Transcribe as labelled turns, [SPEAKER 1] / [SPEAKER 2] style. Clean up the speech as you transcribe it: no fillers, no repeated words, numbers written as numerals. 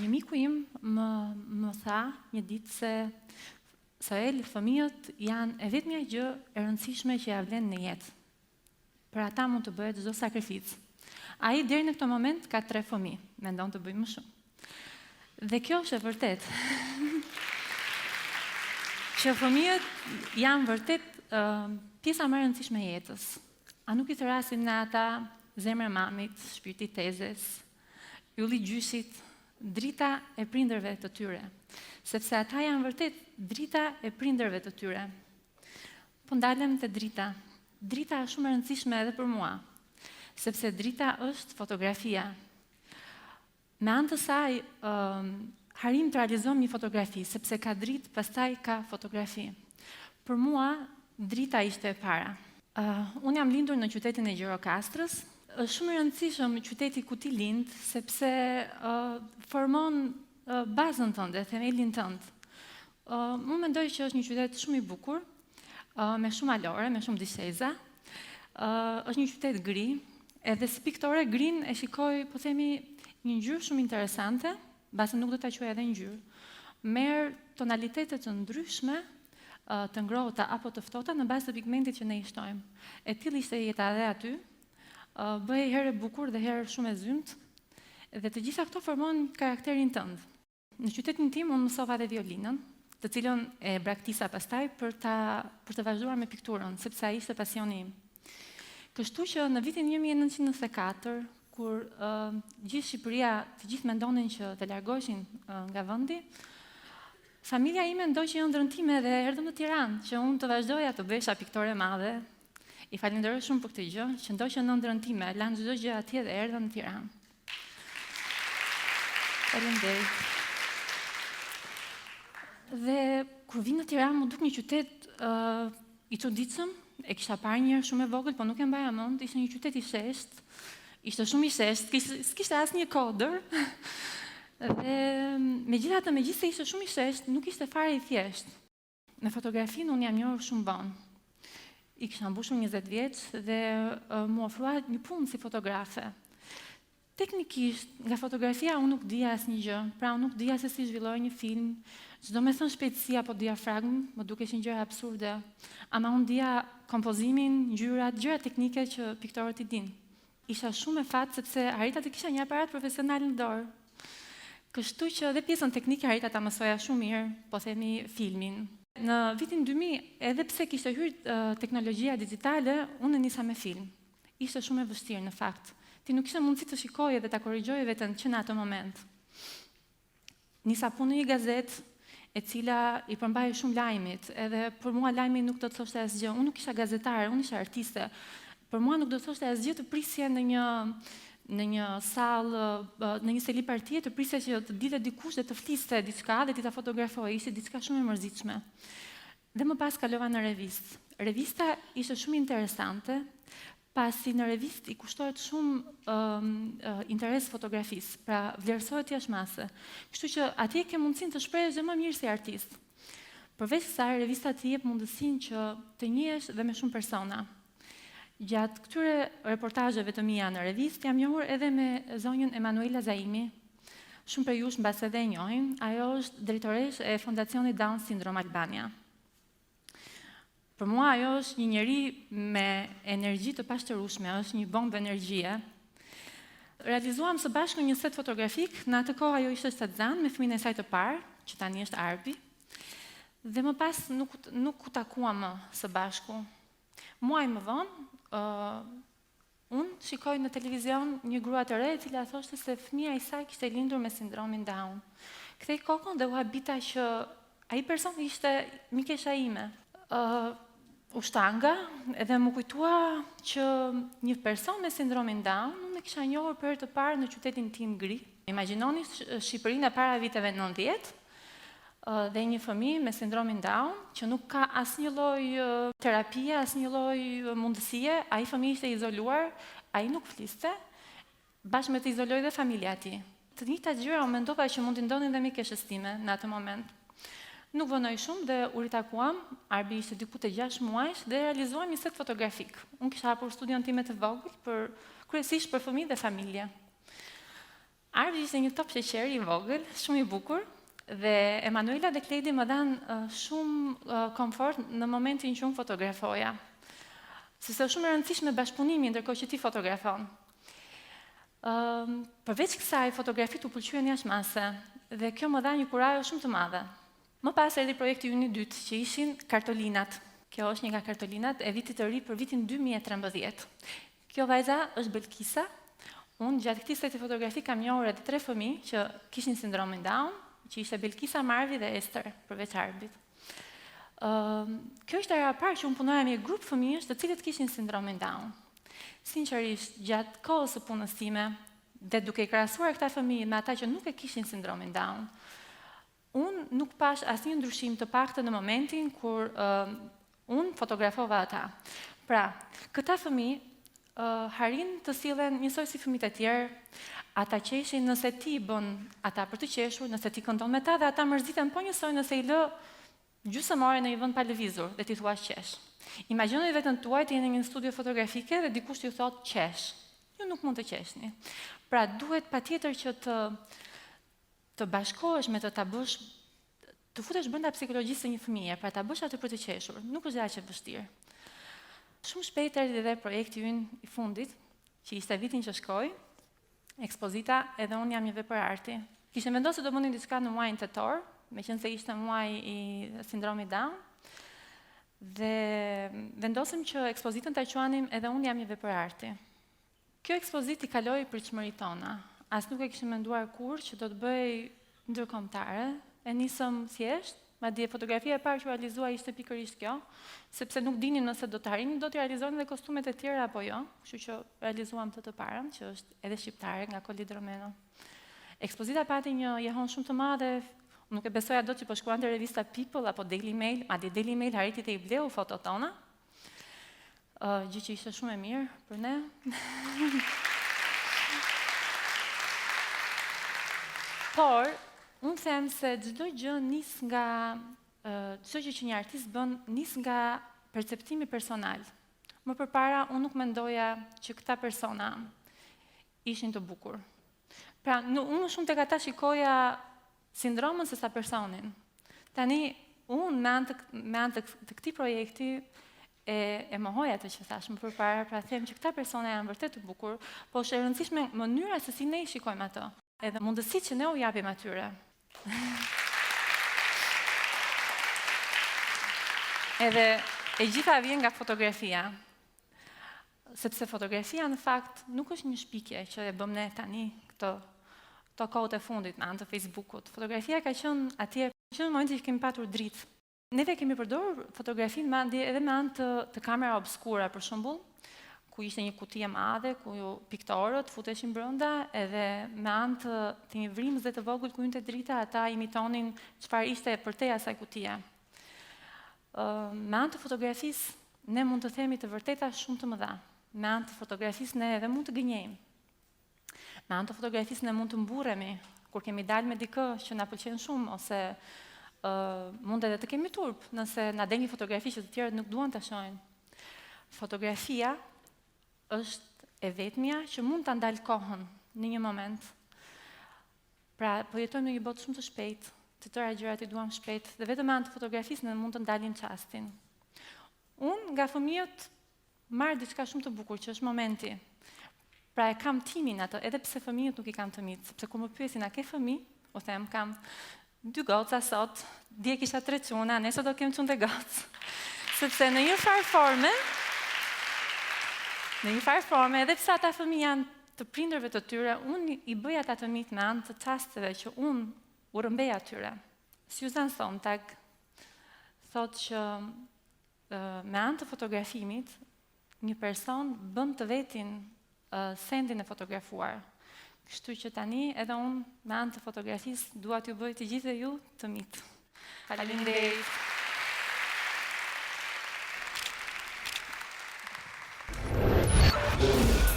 [SPEAKER 1] Një miku im më tha një ditë se Sael, fëmijët janë e vetmja gjë e rëndësishme që ja vlen në jetë. Për ata mund të bëhet çdo sakrificë. Ai deri në këtë moment ka 3 fëmijë, mendon të bëjë më shumë. Dhe kjo është e vërtet. Që fëmijët janë vërtet pjesa më e rëndësishme e jetës. A nuk i thrasin në ata zemra e mamit, shpirti i tezes, ylli i gjyshit, drita e prindërve të tyre, sepse ata janë vërtet drita e prindërve të tyre. Po ndalem te drita. Drita është shumë e rëndësishme edhe për mua, sepse drita është fotografia. Me anë të saj, harim të realizojmë një fotografi, sepse ka dritë, pastaj ka fotografi. Për mua, drita ishte e para. Unë jam lindur në qytetin e Gjirokastrës. Është shumë i rëndësishëm qyteti ku ti lind, sepse formon bazën tënde, themelin tënd. Unë mendoj që është një qytet shumë i bukur, me shumë alore, me shumë disheza. Është një qytet gri, edhe si piktore grin e shikoj, po themi, një ngjyrë shumë interesante, mbase nuk do ta quaj edhe ngjyrë. Merr tonalitete të ndryshme, të ngrohta apo të ftohta në bazë të pigmentit që ne i shtojmë. E tillë ishte jeta edhe aty. Bëhej herë bukur dhe herë shumë e zymt, dhe të gjitha këto formojnë karakterin tënd. Në qytetin tim unë mësova edhe violinën, të cilën e braktisa pastaj për të vazhduar me pikturën, sepse ai ishte pasioni im. Kështu që në vitin 1994, kur gjithë Shqipëria, të gjithë mendonin që të largoheshin nga vendi, familja ime ndoi që ëndrrën dhe erdhëm në Tiranë, që unë të vazhdoja të bëhesha piktore e madhe. I falenderoj shumë për këtë gjë, që ndoqën në ëndrrën time, lanë çdo gjë atje dhe erdhëm në Tiranë. Faleminderit. Dhe kur vi në Tiranë, më duk një qytet i çuditshëm, e kisha parë një herë shumë e vogël, po nuk e mbaja mend, ishte një qytet i sheshtë, ishte shumë i sheshtë, s'kishte asnjë kodër. Dhe megjithatë se ishte shumë i sheshtë, nuk ishte fare i thjeshtë. Me fotografinë unë jam njohur shumë vonë. I kisha mbushur 20 vjeç dhe mu ofrua një punë si fotografe. Teknikisht, nga fotografia unë nuk dija asnjë gjë, pra unë nuk dija se si zhvillohet një film, çdo me thënë shpejtësi apo diafragm, më dukeshin gjëra absurde, ama unë dija kompozimin, ngjyrat, gjëra teknike që piktorët i dinë. Isha shumë e fat sepse arrita të kisha një aparat profesional në dorë. Kështu që edhe pjesën teknike arrita ta mësoja shumë mirë, po themi filmin. Në vitin 2000, edhe pse kishte hyrë teknologjia digjitale, unë nisa me film. Ishte shumë e vështirë në fakt. Ti nuk kishe mundësi të shikoje dhe ta korrigjoje veten që në atë moment. Nisa punë në një gazetë, e cila i përmbajë shumë lajmit, edhe për mua lajmi nuk do të thoshte asgjë. Unë nuk isha gazetare, unë isha artiste. Për mua nuk do të thoshte asgjë të prisje në një sallë, në një seli partie, të prisje që të dilte dikush dhe të fliste diçka dhe ti ta fotografoje, ishte diçka shumë e mërzitshme. Dhe më pas kalova në revistë. Revista ishte shumë interesante, pasi në revistë i kushtohet shumë interes fotografisë, pra vlerësohet jashmase. Kështu që atje ke mundësinë të shprehesh dhe më mirë si artist. Përveç kësaj, revista të jep mundësinë që të njihesh dhe me shumë persona. Gjatë këtyre reportazheve të mia në revistë, jam njohur edhe me zonjën Emanuela Zaimi. Shumë prej jush mbas edhe e njohin. Ajo është drejtoresh e Fondacionit Down Syndrome Albania. Për mua ajo është një njeri me energji të pashkërueshme, është një bombë energjie. Realizuam së bashku një set fotografik, në atë kohë ajo ishte shtatzan me fëmijën e saj të parë, që tani është Arbi. Dhe më pas nuk u takuam më së bashku. Muaj më vonë, unë shikoj në televizion një grua të re e cila thoshte se fëmia e saj kishte lindur me sindromin Down. Kthej kokën dhe u habita që ai person ishte mikesha ime. U shtanga edhe më kujtua që një person me sindromin Down unë e kisha njohur për herë të parë në qytetin tim gri. Imagjinoni Shqipërinë e para viteve 90. Dhe një fëmijë me sindromin Down, që nuk ka asnjë lloj terapie, asnjë lloj mundësie, ai fëmijë ishte izoluar, ai nuk fliste, bashkë me të izoloi dhe familja e tij. Të njëjtat gjëra u mendova që mund të ndonin dhe mikeshës time në atë moment. Nuk vonoj shumë dhe u ritakuam, Arbi ishte diku te 6 muajsh dhe realizuam një set fotografik. Unë kisha hapur studion time të vogël kryesisht për fëmijë dhe familje. Arvi ishte një top sheqer i vogël, shumë i bukur, dhe Emanuela dhe Kledi më dhanë shumë komfort në momentin që unë fotografoja. Sepse është shumë e rëndësishme bashkëpunimi ndërkohë që ti fotografon. Përveç kësaj, fotografit u pëlqyen jashtëmase dhe kjo më dha një kurajo shumë të madhe. Më pas erdhi projekti ynë i dytë, që ishin kartolinat. Kjo është një nga kartolinat e vitit të ri për vitin 2013. Kjo vajza është Belkisa. Unë gjatë këtij seti fotografi kam njohur edhe 3 fëmijë që kishin sindromin Down, që ishte Belkisa, Marvi dhe Ester, përveç Arbit. Kjo ishte era e parë që unë punoja me një grup fëmijësh të cilët kishin sindromin Down. Sinqerisht, gjatë kohës së punës time dhe duke i krahasuar këta fëmijë me ata që nuk e kishin sindromin Down, unë nuk pash asnjë ndryshim, të paktën në momentin kur unë fotografova ata. Pra, këta fëmijë harin të sillen njësoj si fëmijët e tjerë, ata qeshin nëse ti bën ata për të qeshur, nëse ti këndon me ta, dhe ata mërziten po njësoj nëse i lë gjysmëore në një vend pa lëvizur dhe ti thua qesh. Imagjinoni veten tuaj të jeni në një studio fotografike dhe dikush t'ju thotë qesh. Ju nuk mund të qeshni. Pra duhet patjetër që të bashkohesh me ta bësh, të futesh brenda psikologjisë së një fëmije, pra ta bësh atë për të qeshur. Nuk është aq e vështirë. Shumë shpejt erdhi dhe projekti ynë i fundit, që ishte vitin që shkoi, ekspozita Edhe unë jam një vepër arti. Kishte vendosur të bënin diçka në muajin tetor, meqense ishte muaji i sindromit Down, dhe vendosëm që ekspozitën ta quanim Edhe unë jam një vepër arti. Kjo ekspozitë i kaloi pritshmëritë tona. As nuk e kishim menduar kurrë që do të bëj ndërkombëtare. E nisëm thjesht, madje fotografia e parë që realizua ishte pikërisht kjo, sepse nuk dinim nëse do të arrijmë do të realizojmë edhe kostumet e tjera apo jo, kështu që realizuam të parën, që është edhe shqiptare nga Kolli Dromeno. Ekspozita pati një jehon shumë të madhe. Nuk e besoja dot që po shkruante revista People apo Daily Mail, madje Daily Mail arriti të i bleu fotot tona. Gjë që ishte shumë e mirë për ne. Por, unë them se çdo gjë nis nga çdo gjë që një artist bën nis nga perceptimi personal. Më përpara unë nuk mendoja që këta persona ishin të bukur. Pra, unë shumë tek ata shikoja sindromën se sa personin. Tani, unë me anë të këtij projekti e mohoja atë që thash më përpara, pra them që këta persona janë vërtet të bukur, po është e rëndësishme mënyra se si ne i shikojmë ato, edhe mundësitë që ne u japim atyre. Edhe e gjitha vjen nga fotografia. Sepse fotografia në fakt nuk është një shpikje që e bëm ne tani këto kohët e fundit me anë të Facebookut. Fotografia ka qenë atje që në momentin që kemi patur dritë. Neve kemi përdorur fotografinë edhe me anë të kamera obskura, për shembull, ku ishte një kuti e madhe, ku piktorët futeshin brenda, edhe me anë të një vrimëze të vogël ku hynte drita, ata imitonin çfarë ishte përtej asaj kutie. Me anë të fotografisë, ne mund të themi të vërteta shumë të mëdha. Me anë të fotografisë ne edhe mund të gënjejmë. Me anë të fotografisë ne mund të mburremi kur kemi dalë me dikë që na pëlqen shumë, ose mund edhe të kemi turp nëse na del një fotografi që të tjerët nuk duan ta shohin. Fotografia është e vetmja që mund ta ndal kohën në një moment. Pra, po jetojmë në një botë shumë të shpejtë, të tëra gjërat i duam shpejt, dhe vetëm me anë të fotografisë ne mund të ndalim çastin. Unë nga fëmijët marr diçka shumë të bukur, që është momenti. Pra e kam timin atë, edhe pse fëmijët nuk i kam të mitë, sepse kur më pyesin a ke fëmijë, u them kam 2 goca sot, dje kisha 3 çuna, nesër do kem çunte gocë. Sepse në një farë forme, edhe pse ata fëmijë janë të prindërve të tyre, unë i bëj ata të mitë me anë të çasteve që unë u rëmbej atyre. Susan Sontag thotë që me anë të fotografimit, një person bën të vetin sendin e fotografuar. Kështu që tani edhe unë me anë të fotografisë dua t'ju bëj të gjithë ju të mitë. Faleminderit.
[SPEAKER 2] Yeah.